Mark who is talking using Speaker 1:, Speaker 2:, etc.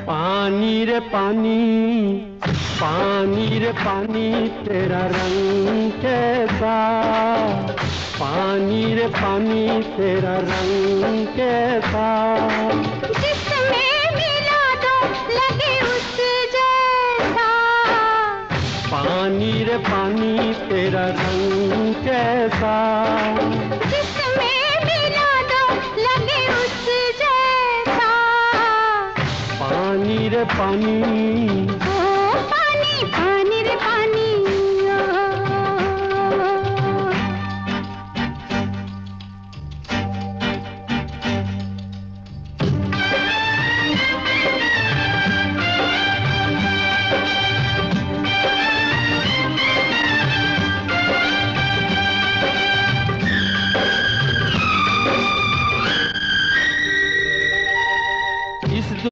Speaker 1: पानी रे पानी, पानी रे पानी तेरा रंग कैसा, पानी रे पानी तेरा रंग कैसा,
Speaker 2: जिसमें मिला दो लगे उस जैसा,
Speaker 1: पानी रे पानी तेरा रंग कैसा,
Speaker 2: जिसमें मिला दो लगे उस जैसा,
Speaker 1: पानी रे पानी।